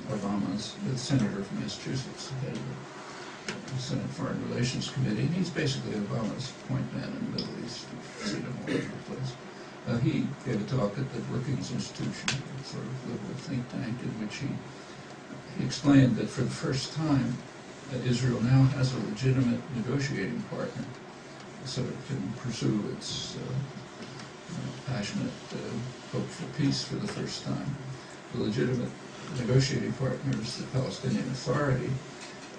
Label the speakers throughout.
Speaker 1: Obama's the senator from Massachusetts, head of the Senate Foreign Relations Committee, and he's basically Obama's point man in the Middle East. You've seen him all over the place. He gave a talk at the Brookings Institution, a sort of liberal think tank, in which he explained that for the first time, Israel now has a legitimate negotiating partner, so it can pursue its passionate hope for peace for the first time. The legitimate negotiating partner is the Palestinian Authority,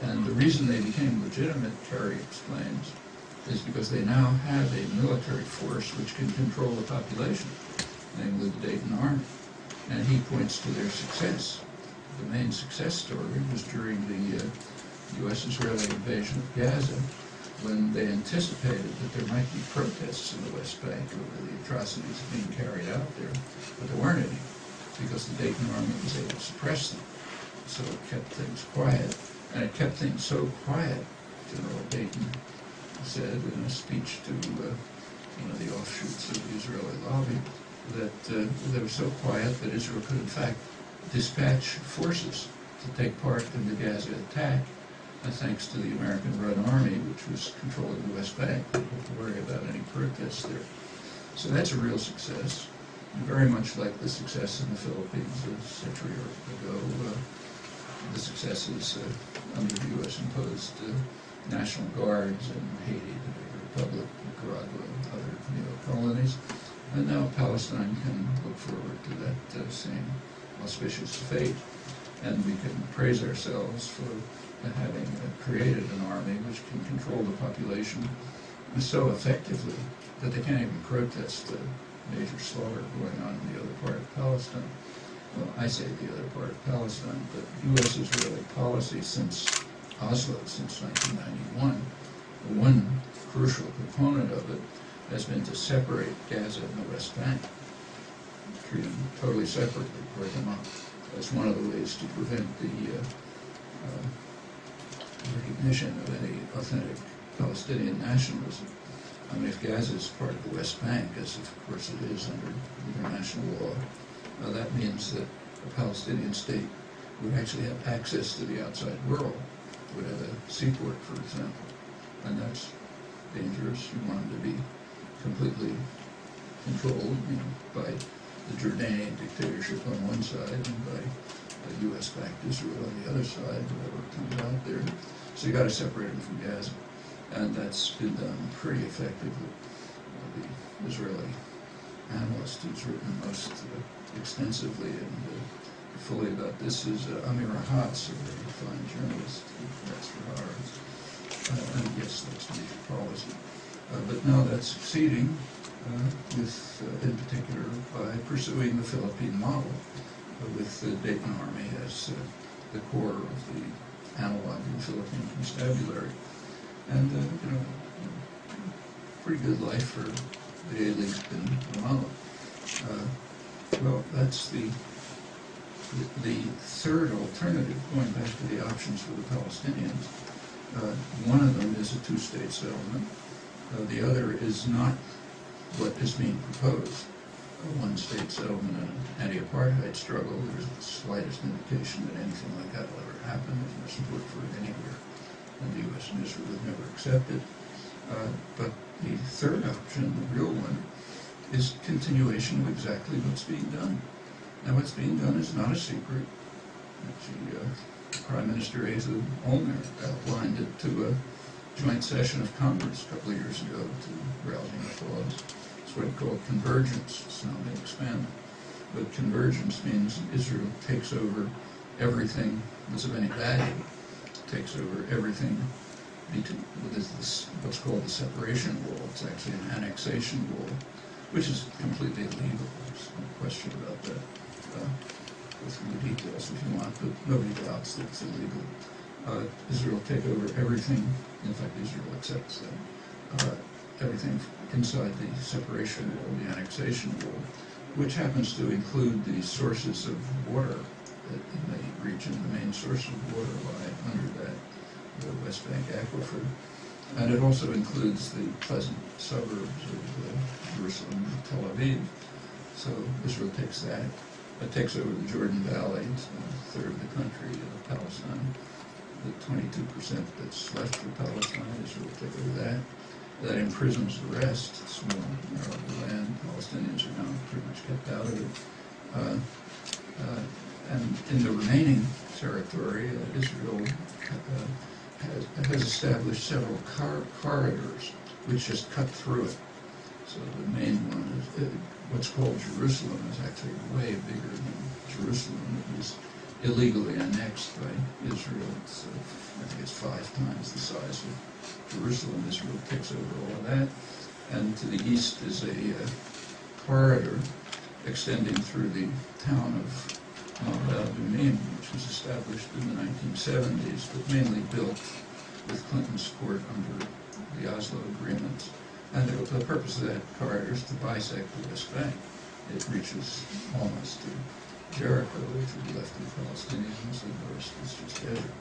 Speaker 1: and the reason they became legitimate, Kerry explains, is because they now have a military force which can control the population, namely the Dayton Army. And he points to their success. The main success story was during the U.S.-Israeli invasion of Gaza, when they anticipated that there might be protests in the West Bank over the atrocities being carried out there, but there weren't any, because the Dayton Army was able to suppress them. So it kept things quiet, and it kept things so quiet, General Dayton said in a speech to one of the offshoots of the Israeli lobby, that they were so quiet that Israel could in fact dispatch forces to take part in the Gaza attack, thanks to the American-run army, which was controlling the West Bank. They didn't have to worry about any protests there. So that's a real success, very much like the success in the Philippines a century ago, the successes under the U.S.-imposed National Guards in Haiti, the Republic, Nicaragua, and other neo-colonies. And now Palestine can look forward to that same auspicious fate, and we can praise ourselves for having created an army which can control the population so effectively that they can't even protest the major slaughter going on in the other part of Palestine. Well, I say the other part of Palestine, but U.S.-Israeli policy since Oslo, since 1991, one crucial component of it has been to separate Gaza and the West Bank, treat them totally separately, break them up. That's one of the ways to prevent the recognition of any authentic Palestinian nationalism. I mean, if Gaza is part of the West Bank, as of course it is under international law, that means that a Palestinian state would actually have access to the outside world, would have a seaport, for example, and that's dangerous. You want them to be completely controlled, by the Jordanian dictatorship on one side and by the U.S.-backed Israel on the other side, whoever comes out there. So you got to separate them from Gaza, and that's been done pretty effectively. The Israeli analyst who's written most extensively and fully about this is Amir Hatz, a very fine journalist who writes for Haaretz. And yes, that's major policy. But now that's succeeding with, in particular, by pursuing the Philippine model with the Dayton Army as the core of the analog of the Philippine constabulary. And, pretty good life for the elite in Ramallah. Well, that's the third alternative, going back to the options for the Palestinians. One of them is a two-state settlement. The other is not what is being proposed, a one-state settlement and an anti-apartheid struggle. There's the slightest indication that anything like that will ever happen. There's no support for it anywhere, and the U.S. and Israel would never accept it. But the third option, the real one, is continuation of exactly what's being done. Now, what's being done is not a secret. Actually, Prime Minister Ehud Olmert outlined it to a joint session of Congress a couple of years ago to rallying applause. It's what he called convergence. It's now been expanded. But convergence means Israel takes over everything that's of any value, takes over everything with this, what's called the separation wall. It's actually an annexation wall, which is completely illegal. There's no question about that. Go through the details if you want, but nobody doubts that it's illegal. Israel take over everything. In fact, Israel accepts that. Everything inside the separation wall, the annexation wall, which happens to include the sources of water in the region. The main source of water lie under that, the West Bank aquifer. And it also includes the pleasant suburbs of Jerusalem and Tel Aviv. So Israel takes that. It takes over the Jordan Valley, third of the country of Palestine. The 22% that's left for Palestine, Israel will take over that. That imprisons the rest, small arable land. Palestinians are now pretty much kept out of it. And in the remaining territory, Israel has established several corridors which just cut through it. So the main one is what's called Jerusalem is actually way bigger than Jerusalem. It was illegally annexed by Israel. It's, I think it's 5 times the size of Jerusalem. Israel takes over all of that. And to the east is a corridor extending through the town of Moaist, which was established in the 1970s, but mainly built with Clinton's support under the Oslo Agreement. And the purpose of that corridor is to bisect the West Bank. It reaches almost to Jericho, which would be left to the Palestinians, and the rest is just desert.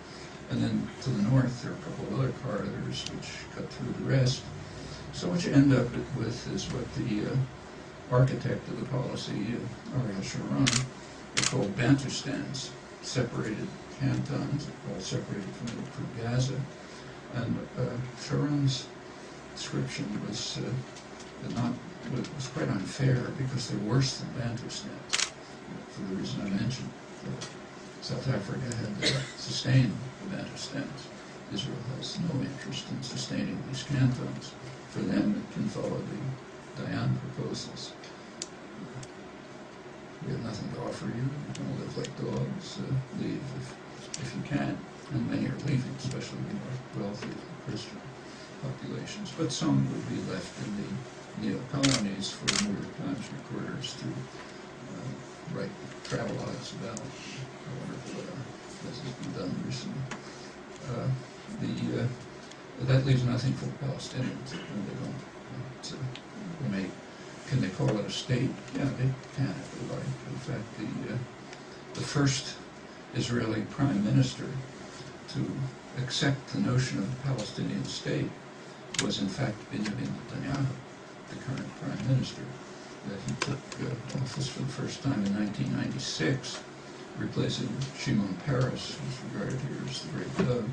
Speaker 1: And then to the north, there are a couple of other corridors which cut through the rest. So what you end up with is what the architect of the policy, Ariel Sharon, called Bantustans, separated cantons, all separated from Gaza. And Sharon's description was quite unfair because they're worse than Bantustans, for the reason I mentioned. South Africa had to sustain the Bantustans. Israel has no interest in sustaining these cantons. For them, it can follow the Dayan proposals. We have nothing to offer you. You can live like dogs. Leave if you can. And many are leaving, especially the more wealthy Christian populations. But some would be left in the neo-colonies for New York Times reporters to write travelogues about how wonderful this has been done recently. That leaves nothing for the Palestinians when they don't. Can they call it a state? Yeah, they can if they like. In fact, the first Israeli prime minister to accept the notion of the Palestinian state was in fact Benjamin Netanyahu, the current prime minister. That he took office for the first time in 1996, replacing Shimon Peres, who's regarded here as the great Doug.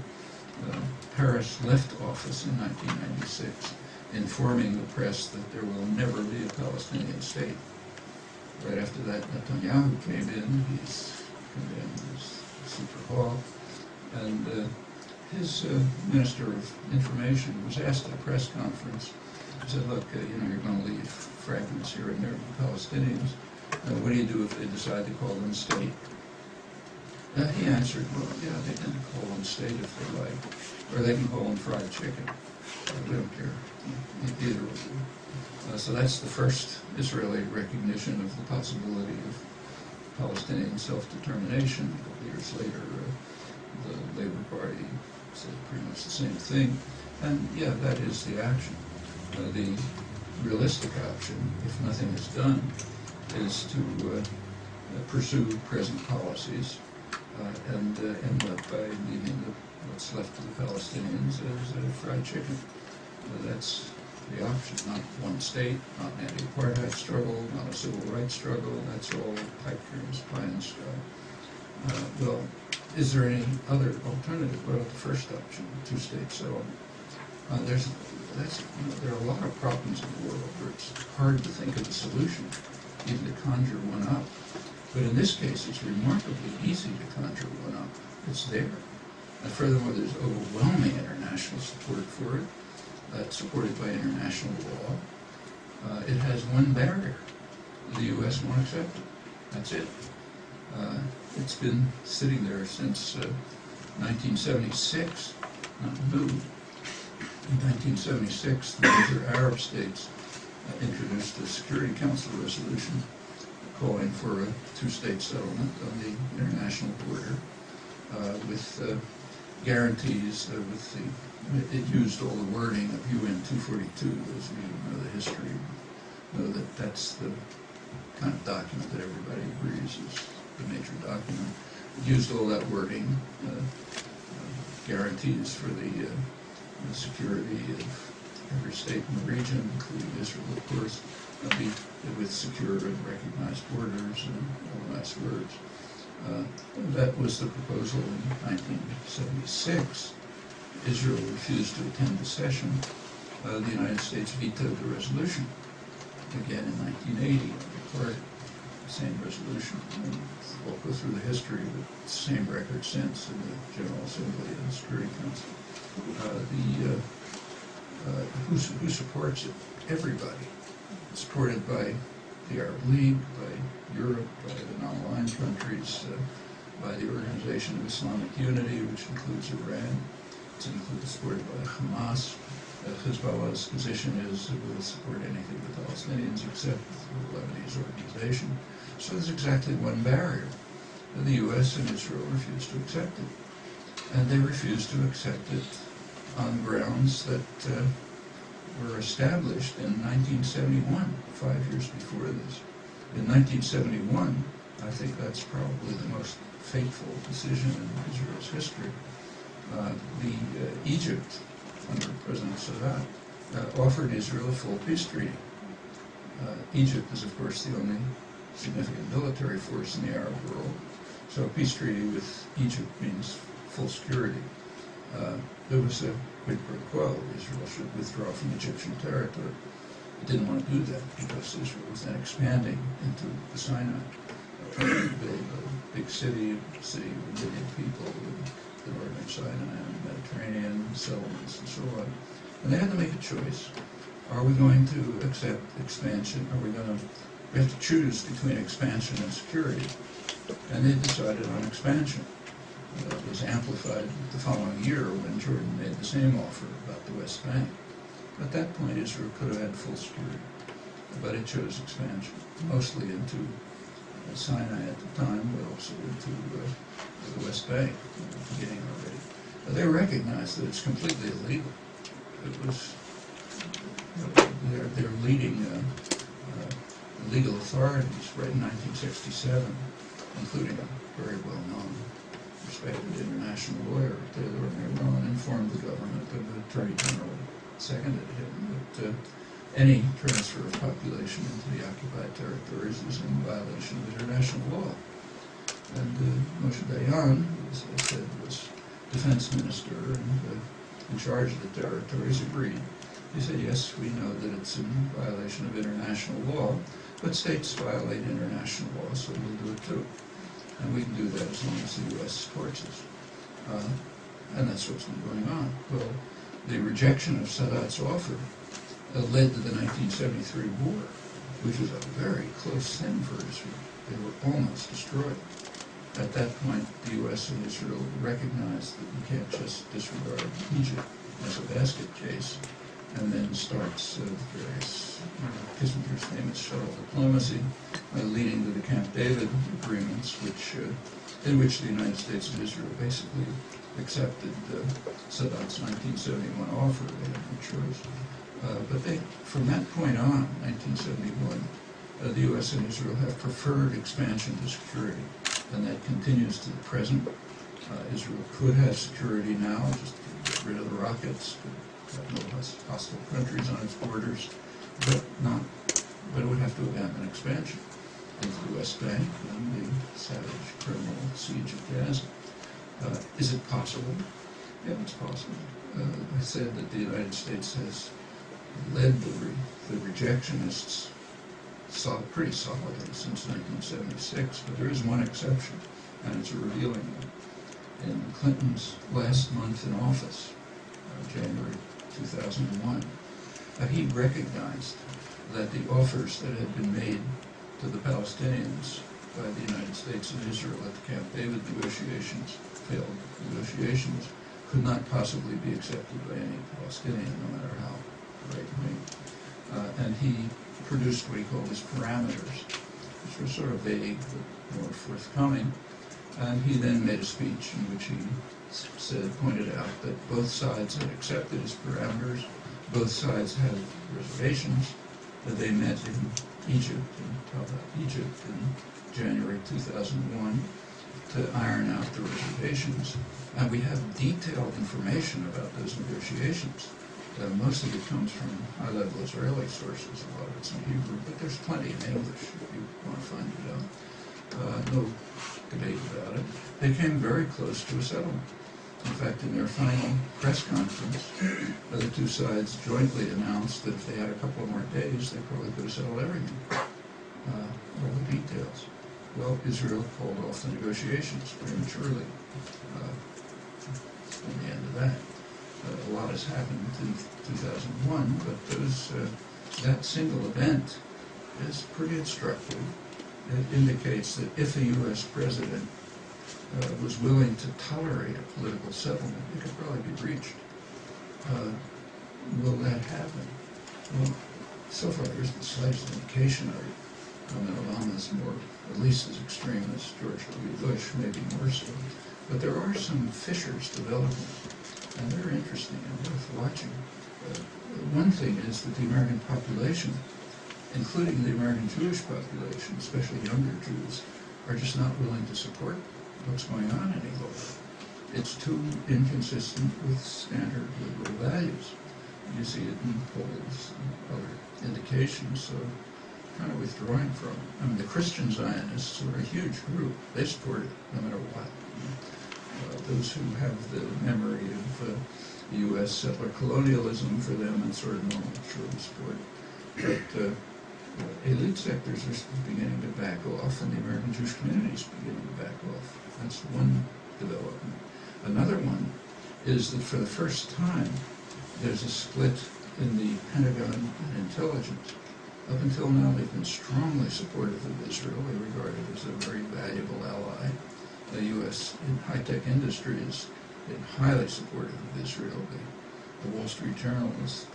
Speaker 1: Peres left office in 1996, informing the press that there will never be a Palestinian state. Right after that, Netanyahu came in. He's condemned as super hawk, and his Minister of Information was asked at a press conference. He said, "Look, you're going to leave fragments here and there of the Palestinians. What do you do if they decide to call them a state?" He answered, "Well, yeah, they can call them state if they like, or they can call them fried chicken. We don't care. Either will do." So that's the first Israeli recognition of the possibility of Palestinian self-determination. A couple years later, the Labour Party said pretty much the same thing. And yeah, that is the action. The realistic option, if nothing is done, is to pursue present policies and end up by leaving what's left of the Palestinians as fried chicken. That's the option, not one state, not an anti-apartheid struggle, not a civil rights struggle. That's all pipe dreams, pie in the sky. Well, is there any other alternative? Well, the first option, two-state settlement. There are a lot of problems in the world where it's hard to think of a solution, even to conjure one up. But in this case, it's remarkably easy to conjure one up. It's there. And furthermore, there's overwhelming international support for it, supported by international law. It has one barrier. The U.S. won't accept it. That's it. It's been sitting there since 1976, not moved. In 1976, the major Arab states introduced a Security Council resolution calling for a two-state settlement on the international border with guarantees it used all the wording of UN 242. Those of you who know the history know that that's the kind of document that everybody agrees is the major document. It used all that wording, guarantees for the security of every state in the region, including Israel, of course, with secure and recognized borders and all the nice words. That was the proposal in 1976. Israel refused to attend the session. The United States vetoed the resolution. Again in 1980, the same resolution. And we'll go through the history of the same record since in the General Assembly and the Security Council. Who supports it? Everybody. It's supported by the Arab League, by Europe, by the non-aligned countries, by the Organization of Islamic Unity, which includes Iran. It's supported by Hamas. Hezbollah's position is it will support anything the Palestinians except the Lebanese organization. So there's exactly one barrier. The U.S. and Israel refused to accept it. And they refused to accept it on grounds that were established in 1971, 5 years before this. In 1971, I think that's probably the most fateful decision in Israel's history. Egypt, under President Sadat, offered Israel a full peace treaty. Egypt is, of course, the only significant military force in the Arab world, so a peace treaty with Egypt means full security. There was a quid pro quo. Israel should withdraw from Egyptian territory. It didn't want to do that because Israel was then expanding into the Sinai, trying to build a big city with a million people in the northern Sinai and Mediterranean settlements and so on. And they had to make a choice. Are we going to accept expansion? We have to choose between expansion and security. And they decided on expansion. It was amplified the following year when Jordan made the same offer about the West Bank. At that point, Israel could have had full security, but it chose expansion, mostly into Sinai at the time, but also into the West Bank at the beginning already. But they recognized that it's completely illegal. It was their leading legal authorities right in 1967, including a very well-known, respected international lawyer, Taylor Meron, informed the government, and the Attorney General seconded him, that any transfer of population into the occupied territories is in violation of international law. And Moshe Dayan, as I said, was defense minister and in charge of the territories, agreed. He said, yes, we know that it's in violation of international law, but states violate international law, so we'll do it too. And we can do that as long as the U.S. supports us. And that's what's been going on. Well, the rejection of Sadat's offer led to the 1973 war, which was a very close thing for Israel. They were almost destroyed. At that point, the U.S. and Israel recognized that you can't just disregard Egypt as a basket case, and then starts various Kissinger's famous shuttle diplomacy, leading to the Camp David agreements, in which the United States and Israel basically accepted Sadat's 1971 offer. They had no choice. But from that point on, 1971, the U.S. and Israel have preferred expansion to security, and that continues to the present. Israel could have security now, just get rid of the rockets, have no hostile countries on its borders, but it would have to abandon expansion into the West Bank and the savage criminal siege of Gaza. Is it possible? Yeah, it's possible. I said that the United States has led the rejectionists pretty solidly since 1976, but there is one exception, and it's a revealing one. In Clinton's last month in office, January 2001, he recognized that the offers that had been made to the Palestinians by the United States and Israel at the Camp David negotiations, failed negotiations, could not possibly be accepted by any Palestinian, no matter how right-wing. And he produced what he called his parameters, which were sort of vague but more forthcoming. And he then made a speech in which he pointed out that both sides had accepted his parameters, both sides had reservations, that they met in Egypt, in January 2001, to iron out the reservations. And we have detailed information about those negotiations. Most of it comes from high-level Israeli sources, a lot of it's in Hebrew, but there's plenty in English if you want to find it out. no debate about it. They came very close to a settlement. In fact, in their final press conference, the two sides jointly announced that if they had a couple of more days, they probably could have settled everything, all the details. Well, Israel called off the negotiations prematurely. In the end of that, a lot has happened in 2001, but that single event is pretty instructive. It indicates that if a U.S. president was willing to tolerate a political settlement, it could probably be reached. Will that happen? Well, so far there isn't the slightest indication of it. Obama is more, at least as extreme as George W. Bush, maybe more so. But there are some fissures developing, and they're interesting and worth watching. One thing is that the American population, including the American Jewish population, especially younger Jews, are just not willing to support what's going on any longer. It's too inconsistent with standard liberal values. You see it in polls and other indications, so kind of withdrawing from it. I mean, the Christian Zionists are a huge group. They support it no matter what. Those who have the memory of the U.S. settler colonialism for them, and sort of normal church support. But elite sectors are beginning to back off, and the American Jewish community is beginning to back off. That's one development. Another one is that for the first time, there's a split in the Pentagon and intelligence. Up until now, they've been strongly supportive of Israel. They regard it as a very valuable ally. The U.S. in high-tech industry has been highly supportive of Israel. The Wall Street Journal is,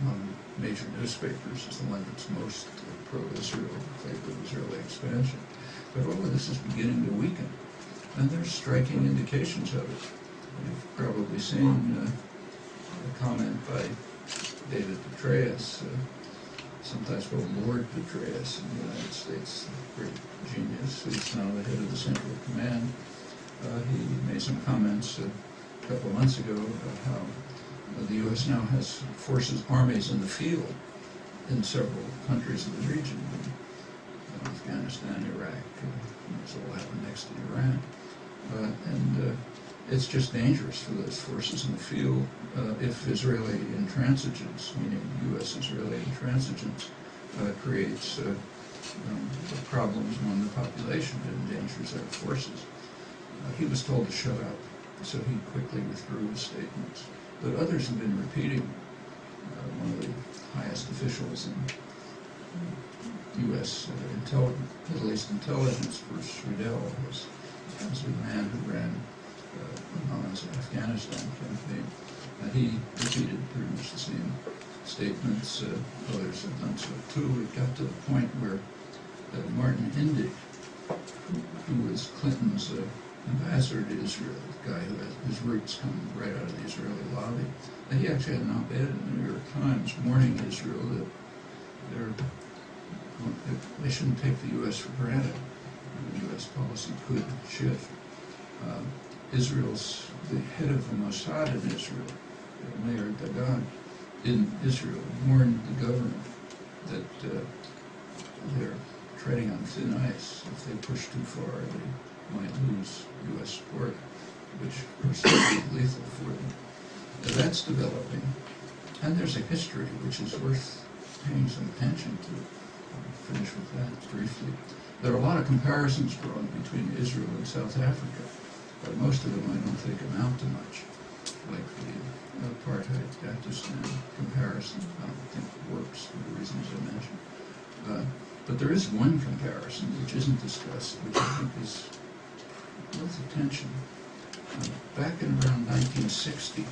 Speaker 1: among major newspapers, is the one that's most pro-Israel, in favor of Israeli expansion. But all of this is beginning to weaken, and there's striking indications of it. You've probably seen a comment by David Petraeus, sometimes called Lord Petraeus in the United States, a great genius who's now the head of the Central Command. He made some comments a couple of months ago about how the U.S. now has forces, armies in the field in several countries of the region, Afghanistan, Iraq, this all happened next to Iran. It's just dangerous for those forces in the field if Israeli intransigence, meaning U.S.-Israeli intransigence, creates problems among the population that endangers our forces. He was told to shut up, so he quickly withdrew his statements. But others have been repeating. One of the highest officials in U.S. Middle East intelligence, Bruce Riedel, was the man who ran Obama's Afghanistan campaign. He repeated pretty much the same statements. Others have done so too. It got to the point where Martin Indyk, who was Clinton's ambassador to Israel, the guy who has his roots come right out of the Israeli lobby, he actually had an op-ed in the New York Times warning Israel that they shouldn't take the U.S. for granted. The U.S. policy could shift. Israel's, the head of the Mossad in Israel, Mayor Dagan, in Israel, warned the government that they're treading on thin ice. If they push too far, they might lose U.S. support, which of course would be lethal for them. That's developing, and there's a history which is worth paying some attention to. I'll finish with that briefly. There are a lot of comparisons drawn between Israel and South Africa, but most of them I don't think amount to much, like the apartheid Pakistan comparison. I don't think it works for the reasons I mentioned. But there is one comparison which isn't discussed, which I think is worth attention. Back in around 1960,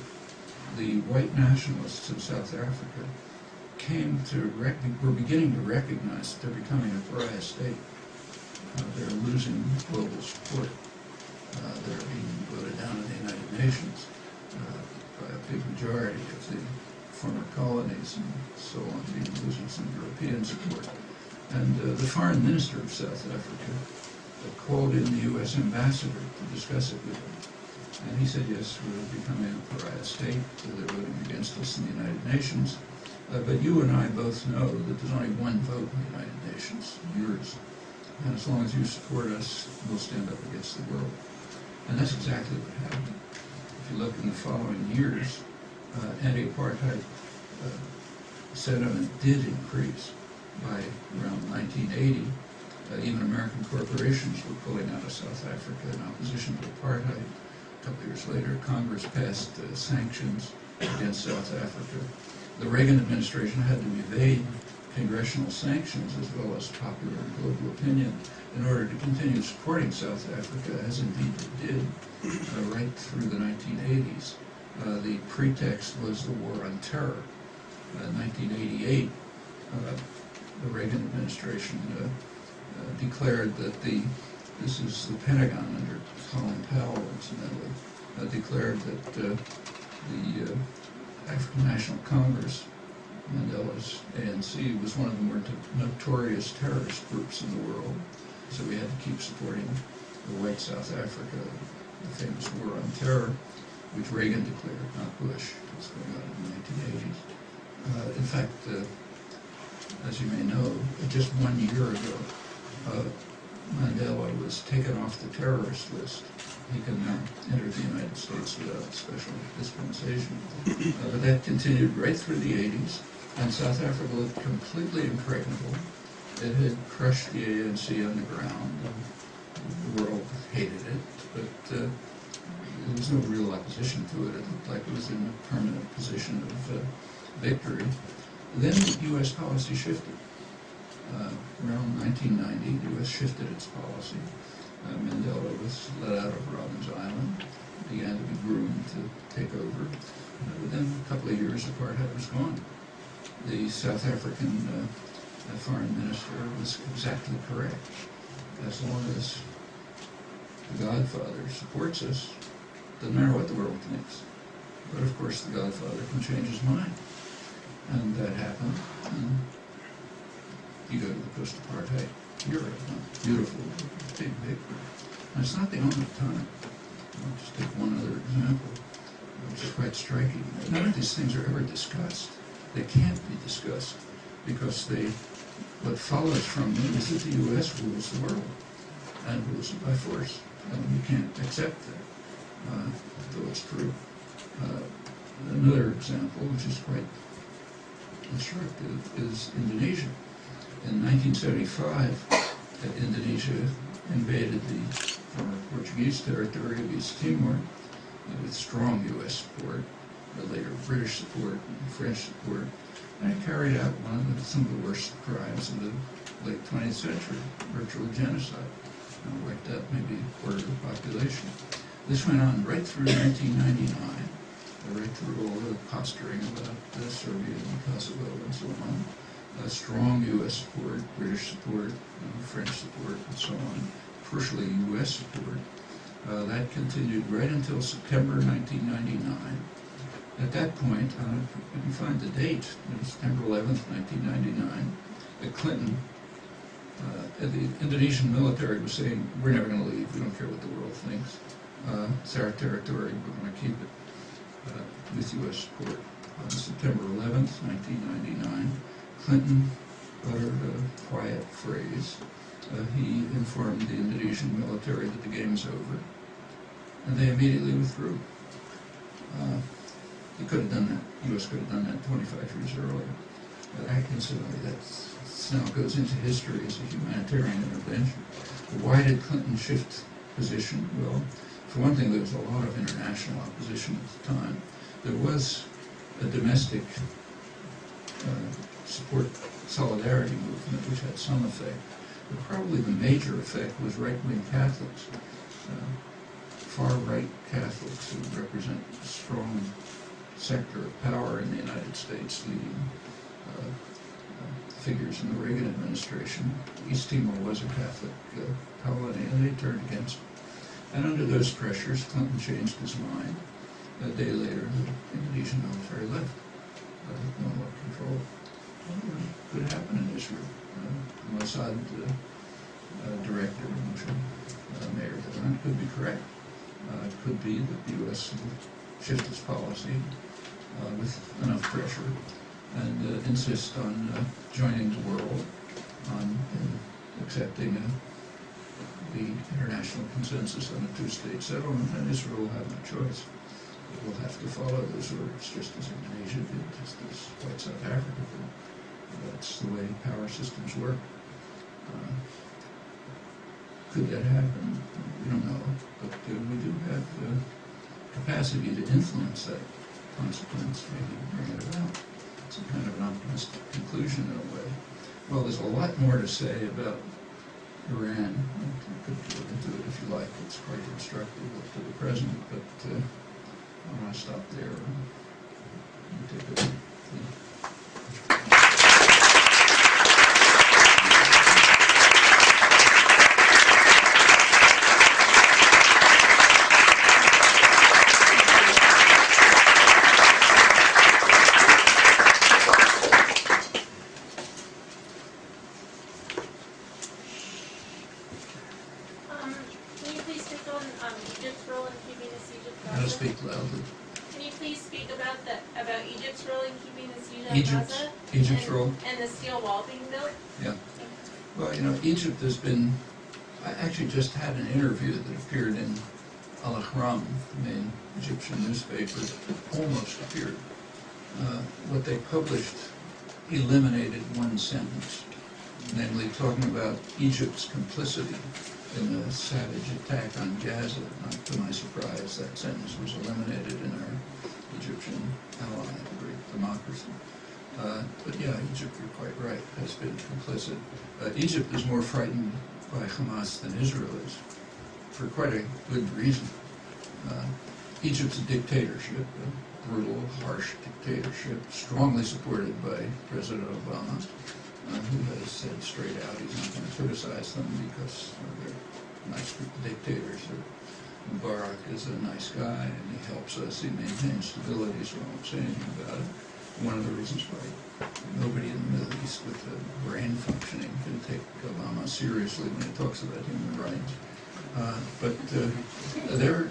Speaker 1: the white nationalists of South Africa were beginning to recognize that they're becoming a pariah state. They're losing global support. They're being voted down in the United Nations by a big majority of the former colonies and so on, losing some European support. And the foreign minister of South Africa called in the U.S. ambassador to discuss it with him. And he said, yes, we're becoming a pariah state, so they're voting against us in the United Nations. But you and I both know that there's only one vote in the United Nations, yours. and as long as you support us, we'll stand up against the world. And that's exactly what happened. If you look in the following years, anti-apartheid sentiment did increase. By around 1980, even American corporations were pulling out of South Africa in opposition to apartheid. A couple years later, Congress passed sanctions against South Africa. The Reagan administration had to evade congressional sanctions as well as popular and global opinion in order to continue supporting South Africa, as indeed it did right through the 1980s. The pretext was the War on Terror. In 1988, the Reagan administration declared that this is the Pentagon under Colin Powell, incidentally, declared that the African National Congress, Mandela's ANC, was one of the more notorious terrorist groups in the world. So we had to keep supporting the white South Africa, the famous War on Terror, which Reagan declared, not Bush. It was going on in the 1980s. In fact, as you may know, just 1 year ago, Mandela was taken off the terrorist list. He can now enter the United States without special dispensation. But that continued right through the 80s, and South Africa looked completely impregnable. It had crushed the ANC on the ground, and the world hated it, but there was no real opposition to it. It looked like it was in a permanent position of victory. Then the U.S. policy shifted. Around 1990, the U.S. shifted its policy. Mandela was let out of Robben Island, began to be groomed to take over. Within a couple of years, apartheid was gone. The South African foreign minister was exactly correct. As long as the Godfather supports us, doesn't matter what the world thinks. But of course, the Godfather can change his mind. And that happened. And you go to the post-apartheid era, beautiful, big victory. And it's not the only time. I'll just take one other example, which is quite striking. None of these things are ever discussed. They can't be discussed because what follows from them is that the U.S. rules the world and rules it by force. And you can't accept that, though it's true. Another example, which is quite instructive, is Indonesia. In 1975, Indonesia invaded the former Portuguese territory of East Timor with strong U.S. support, but later British support and French support, and it carried out some of the worst crimes of the late 20th century, virtual genocide, wiped out maybe a quarter of the population. This went on right through 1999. Right through all the posturing about Serbia and Kosovo and so on. Strong U.S. support, British support, French support, and so on. Crucially, U.S. support. That continued right until September 1999. At that point, you can find the date, September 11th, 1999, Clinton, the Indonesian military was saying, we're never going to leave, we don't care what the world thinks. It's our territory, we're going to keep it. With U.S. support. On September 11th, 1999, Clinton uttered a quiet phrase. He informed the Indonesian military that the game's over, and they immediately withdrew. He could have done that. The U.S. could have done that 25 years earlier. Incidentally, that now goes into history as a humanitarian intervention. But why did Clinton shift position? Well, for one thing, there was a lot of international opposition at the time. There was a domestic support solidarity movement which had some effect. But probably the major effect was right-wing Catholics, far-right Catholics who represent a strong sector of power in the United States, leading figures in the Reagan administration. East Timor was a Catholic colony, and they turned against it. And under those pressures, Clinton changed his mind. A day later, the Indonesian military left. No more control. Well, it could happen in Israel. The Mossad director, Mayor Dalan, could be correct. It could be that the U.S. will shift its policy with enough pressure and insist on joining the world on accepting the international consensus on a two-state settlement, and Israel will have no choice. It will have to follow those orders, just as Indonesia did, just as white South Africa did. That's the way power systems work. Could that happen? We don't know, but we do have the capacity to influence that consequence, maybe bring it about. It's a kind of an optimistic conclusion in a way. Well, there's a lot more to say about Iran. You could go into it if you like. It's quite instructive to the present, but I want to stop there and take a Egypt's role
Speaker 2: and the steel wall being built.
Speaker 1: Yeah. Well, you know, Egypt has been. I actually just had an interview that appeared in Al-Ahram, the main Egyptian newspaper, almost appeared. What they published eliminated one sentence, namely talking about Egypt's complicity in the savage attack on Gaza. Not to my surprise, that sentence was eliminated in our Egyptian ally, the great democracy. But yeah, Egypt, you're quite right, has been complicit. Egypt is more frightened by Hamas than Israel is, for quite a good reason. Egypt's a dictatorship, a brutal, harsh dictatorship, strongly supported by President Obama, who has said straight out he's not going to criticize them because they're nice dictators. Mubarak is a nice guy, and he helps us, he maintains stability, so I won't say anything about it. One of the reasons why nobody in the Middle East with a brain functioning can take Obama seriously when he talks about human rights. But they're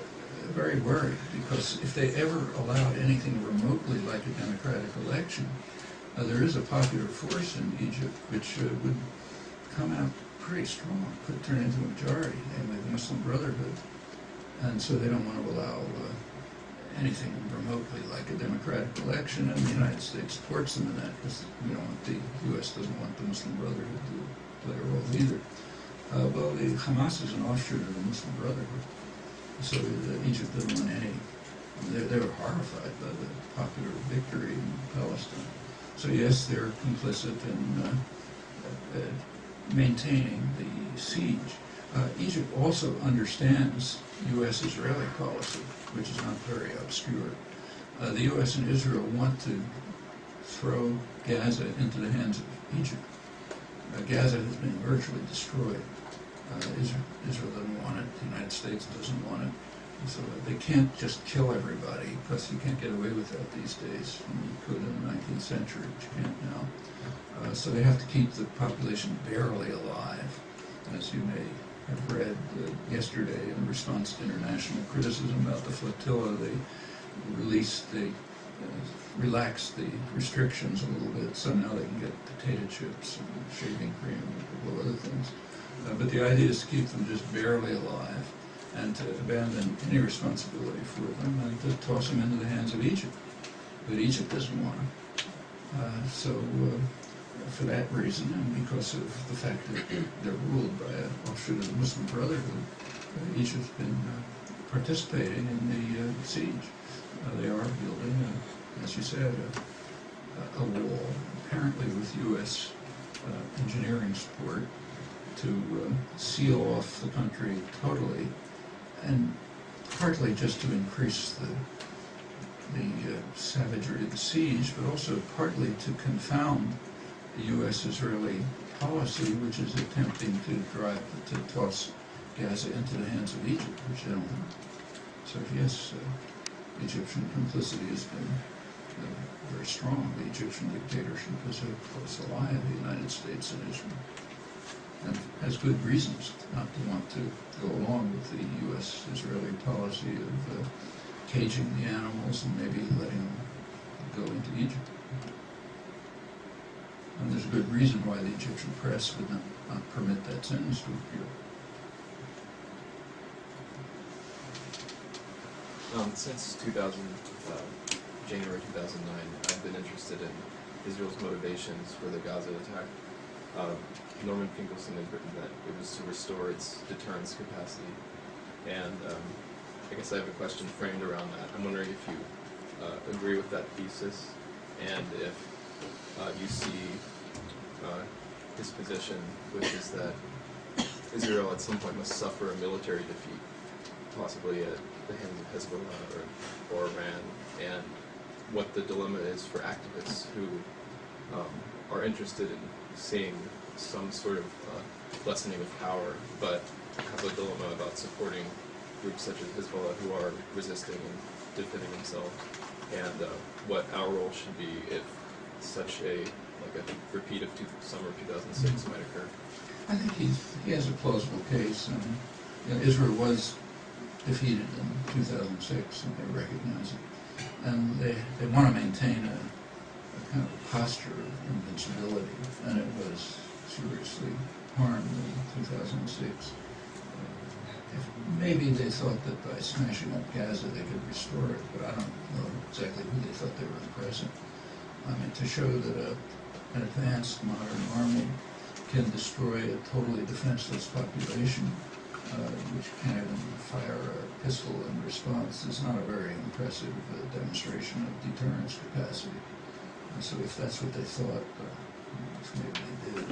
Speaker 1: very worried, because if they ever allowed anything remotely like a democratic election, there is a popular force in Egypt which would come out pretty strong, could turn into a majority, namely the Muslim Brotherhood. And so they don't want to allow anything remotely like a democratic election, and the United States supports them in that, because the U.S. doesn't want the Muslim Brotherhood to play a role either. Well, the Hamas is an offshoot of the Muslim Brotherhood, so Egypt doesn't want any. They were horrified by the popular victory in Palestine. So yes, they're complicit in maintaining the siege. Egypt also understands U.S.-Israeli policy, which is not very obscure. The U.S. and Israel want to throw Gaza into the hands of Egypt. Gaza has been virtually destroyed. Israel doesn't want it. The United States doesn't want it. And so they can't just kill everybody, because you can't get away with that these days. You could in the 19th century, but you can't now. So they have to keep the population barely alive, as you may have read yesterday in response to international criticism about the flotilla. They relaxed the restrictions a little bit, so now they can get potato chips and shaving cream and a couple of other things. But the idea is to keep them just barely alive, and to abandon any responsibility for them, and to toss them into the hands of Egypt. But Egypt doesn't want them. So for that reason, and because of the fact that they're ruled by an offshoot of the Muslim Brotherhood, Egypt's been participating in the siege. They are building, as you said, a wall, apparently with U.S. engineering support, to seal off the country totally, and partly just to increase the savagery of the siege, but also partly to confound the U.S.-Israeli policy, which is attempting to toss Gaza into the hands of Egypt, which they don't want. So yes, Egyptian complicity has been very strong. The Egyptian dictatorship is a close ally of the United States and Israel, and has good reasons not to want to go along with the U.S.-Israeli policy of caging the animals and maybe letting them go into Egypt. And there's a good reason why the Egyptian press would not permit that sentence to appear.
Speaker 2: Since January 2009, I've been interested in Israel's motivations for the Gaza attack. Norman Finkelstein has written that it was to restore its deterrence capacity. And I guess I have a question framed around that. I'm wondering if you agree with that thesis, and if you see his position, which is that Israel at some point must suffer a military defeat, possibly at the hands of Hezbollah or Iran, and what the dilemma is for activists who are interested in seeing some sort of lessening of power, but have a dilemma about supporting groups such as Hezbollah who are resisting and defending themselves, and what our role should be if such a repeat of summer 2006 might occur.
Speaker 1: I think he has a plausible case. And Israel was defeated in 2006, and they recognize it. And they want to maintain a kind of posture of invincibility, and it was seriously harmed in 2006. Maybe they thought that by smashing up Gaza they could restore it, but I don't know exactly who they thought they were impressing. I mean, to show that an advanced modern army can destroy a totally defenseless population, which can't even fire a pistol in response, is not a very impressive demonstration of deterrence capacity. And so if that's what they thought, which maybe they did,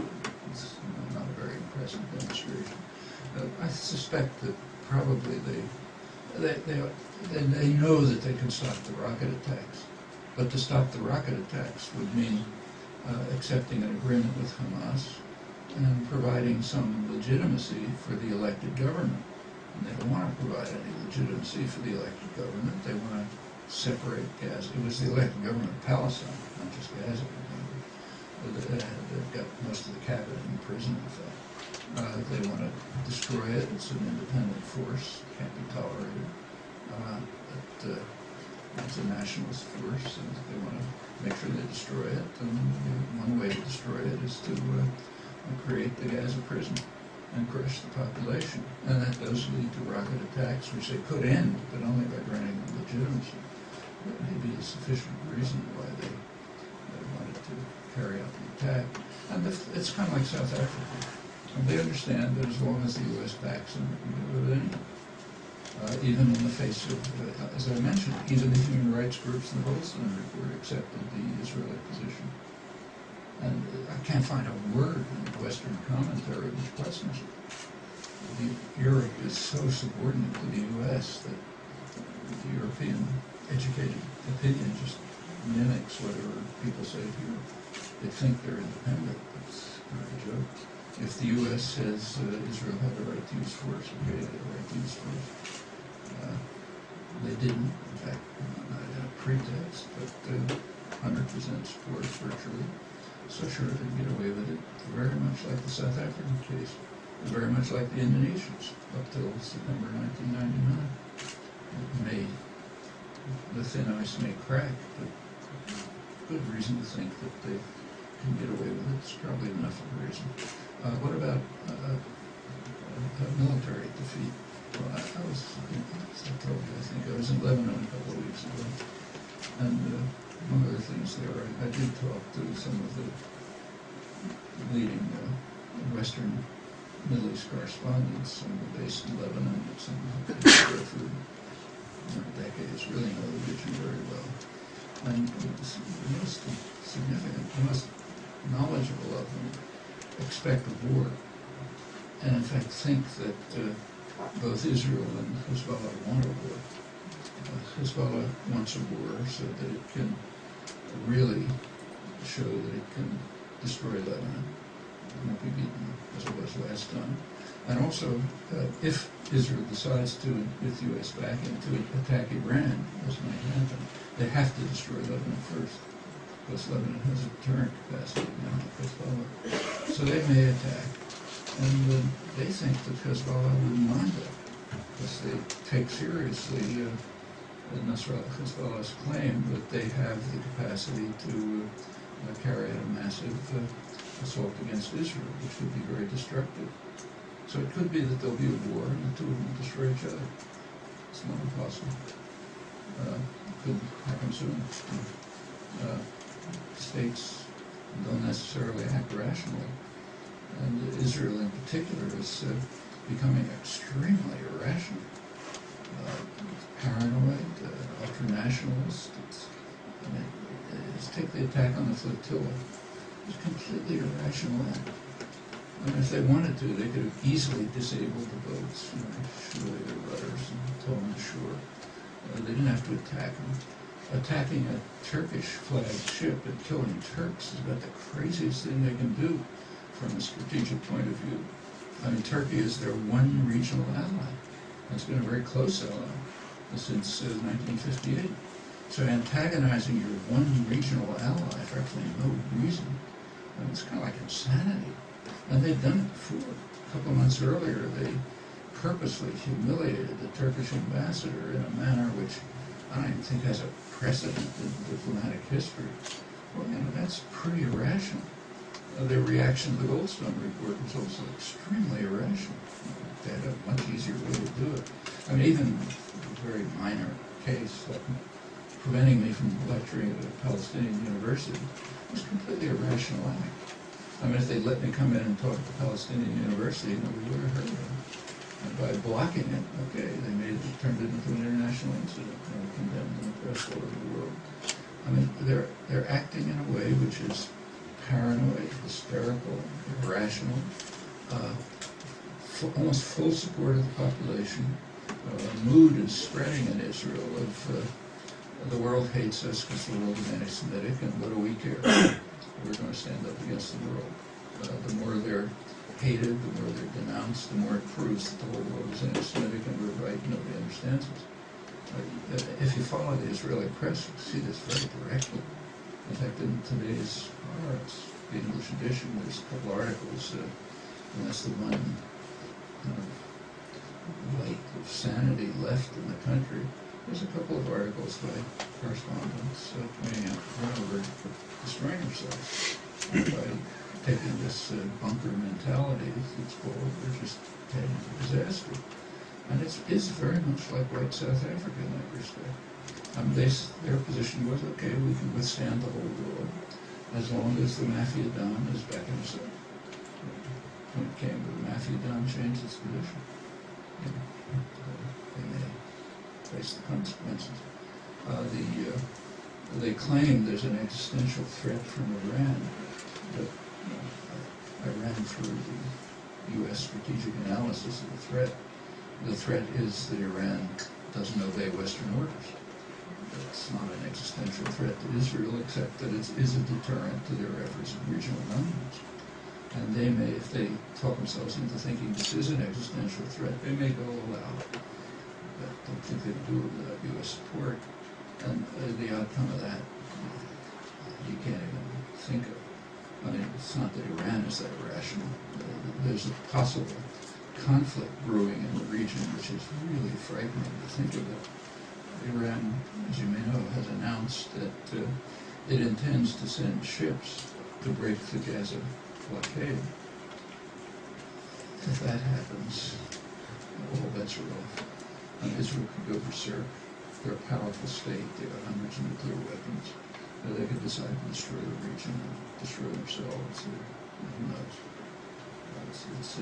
Speaker 1: it's not a very impressive demonstration. I suspect that probably they know that they can stop the rocket attacks, but to stop the rocket attacks would mean accepting an agreement with Hamas and providing some legitimacy for the elected government. And they don't want to provide any legitimacy for the elected government. They want to separate Gaza. It was the elected government of Palestine, not just Gaza. They've got most of the cabinet in prison, in fact. They want to destroy it. It's an independent force. Can't be tolerated. It's a nationalist force, and they want to make sure they destroy it. And one way to destroy it is to create the Gaza prison and crush the population. And that does lead to rocket attacks, which they could end, but only by granting them legitimacy. That may be a sufficient reason why they wanted to carry out the attack. And it's kind of like South Africa. And they understand that as long as the U.S. backs them, it can do it anyway. Even in the face of, as I mentioned, even the human rights groups in the Goldstein report accepted the Israeli position. And I can't find a word in the Western commentary which questions it. Europe is so subordinate to the U.S. that the European educated opinion just mimics whatever people say here. They think they're independent. It's not a joke. If the U.S. says Israel had the right to use force, okay, they had the right to use force. They didn't, in fact, not in a pretext, but 100% support virtually. So sure, they can get away with it, very much like the South African case, very much like the Indonesians, up till September 1999. The thin ice may crack, but good reason to think that they can get away with it. It's probably enough of a reason. What about a military defeat? Well, I think I was in Lebanon a couple of weeks ago, and one of the things there, I did talk to some of the leading Western Middle East correspondents, some were based in Lebanon, but some have been there for decades, really know the region very well. And the most significant, the most knowledgeable of them expect a war, and in fact think that both Israel and Hezbollah want a war. Hezbollah wants a war so that it can really show that it can destroy Lebanon. It won't be beaten as it was last time. And also, if Israel decides to, with U.S. backing, to attack Iran, as might happen, they have to destroy Lebanon first, because Lebanon has a deterrent capacity now, Hezbollah. So they may attack. And they think that Hezbollah wouldn't mind that, because they take seriously Hezbollah's claim that they have the capacity to carry out a massive assault against Israel, which would be very destructive. So it could be that there'll be a war and the two of them will destroy each other. It's not impossible. It could happen soon. States don't necessarily act rationally. And Israel in particular is becoming extremely irrational. Paranoid, ultra-nationalist. Take the attack on the flotilla. It's a completely irrational act. I mean, if they wanted to, they could have easily disabled the boats, shoot away their rudders and tow them ashore. They didn't have to attack them. Attacking a Turkish-flagged ship and killing Turks is about the craziest thing they can do from a strategic point of view. I mean, Turkey is their one regional ally. It's been a very close ally since 1958. So antagonizing your one regional ally for absolutely no reason, it's kind of like insanity. And they've done it before. A couple of months earlier, they purposely humiliated the Turkish ambassador in a manner which I don't even think has a precedent in diplomatic history. Well, that's pretty irrational. Their reaction to the Goldstone report was also extremely irrational. They had a much easier way to do it. I mean, even a very minor case, like preventing me from lecturing at a Palestinian university, was a completely irrational act. I mean, if they'd let me come in and talk at the Palestinian university, nobody would have heard of it. And by blocking it, okay, turned it into an international incident, condemned in the press all over the world. I mean, they're acting in a way which is paranoid, hysterical, irrational, almost full support of the population. Mood is spreading in Israel of the world hates us because the world is anti-Semitic, and what do we care? We're going to stand up against the world. The more they're hated, the more they're denounced, the more it proves that the whole world is anti-Semitic and we're right, nobody understands us. If you follow the Israeli press, you see this very directly. In fact, in today's the English edition, there's a couple articles, and that's the one kind of light of sanity left in the country. There's a couple of articles by correspondents pointing out how we're destroying ourselves by taking this bunker mentality, it's called. We're just heading to disaster. And it's very much like white South Africa in that respect. Their position was, okay, we can withstand the whole world as long as the Mafia Don is backing us up. When it came to the Mafia Don changed its position. They may face the consequences. They claim there's an existential threat from Iran, but Iran, through the U.S. strategic analysis of the threat is that Iran doesn't obey Western orders. It's not an existential threat to Israel, except that it is a deterrent to their efforts of regional dominance. And they may, if they talk themselves into thinking this is an existential threat, they may go all out. But I don't think they do it without U.S. support. And the outcome of that, you can't even think of. I mean, it's not that Iran is that irrational. There's a possible conflict brewing in the region, which is really frightening to think of it. Iran, as you may know, has announced that it intends to send ships to break the Gaza blockade. If that happens, all bets are off. Israel could go berserk. They're a powerful state. They have hundreds of nuclear weapons. They could decide to destroy the region and destroy themselves. Who knows?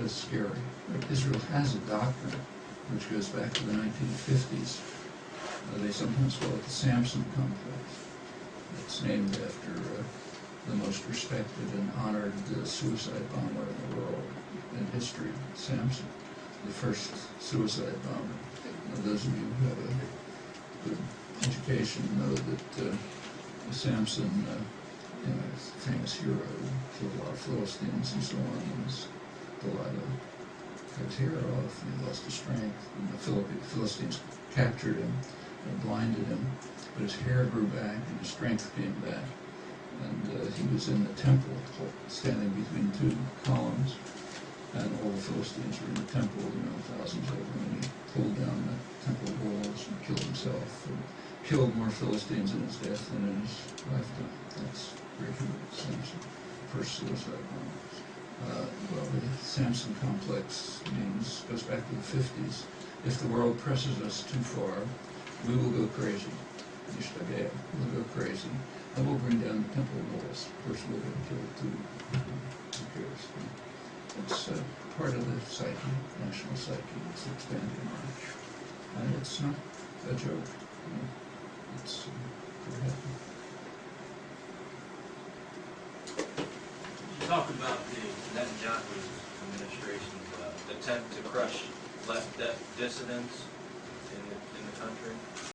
Speaker 1: It's scary. Israel has a doctrine which goes back to the 1950s. They sometimes call it the Samson complex. It's named after the most respected and honored suicide bomber in the world in history, Samson, the first suicide bomber. Those of you who have a good education know that Samson, famous hero, killed a lot of Philistines and so on. He was Delilah cut his hair off, and he lost his strength. And the Philistines captured him and blinded him, but his hair grew back and his strength came back. And he was in the temple, standing between two columns, and all the Philistines were in the temple, thousands of them, and he pulled down the temple walls and killed himself, and killed more Philistines in his death than in his lifetime. That's Samson, first suicide bomber. Well, the Samson complex goes back to the 50s. If the world presses us too far, we will go crazy. We'll go crazy. And we'll bring down the temple walls. First we'll get killed too. Who cares? It's part of the psyche, national psyche. It's expanding march. And it's not a joke. It's pretty happy.
Speaker 3: You talk about the Netanyahu administration's attempt to crush left dissidents in the country.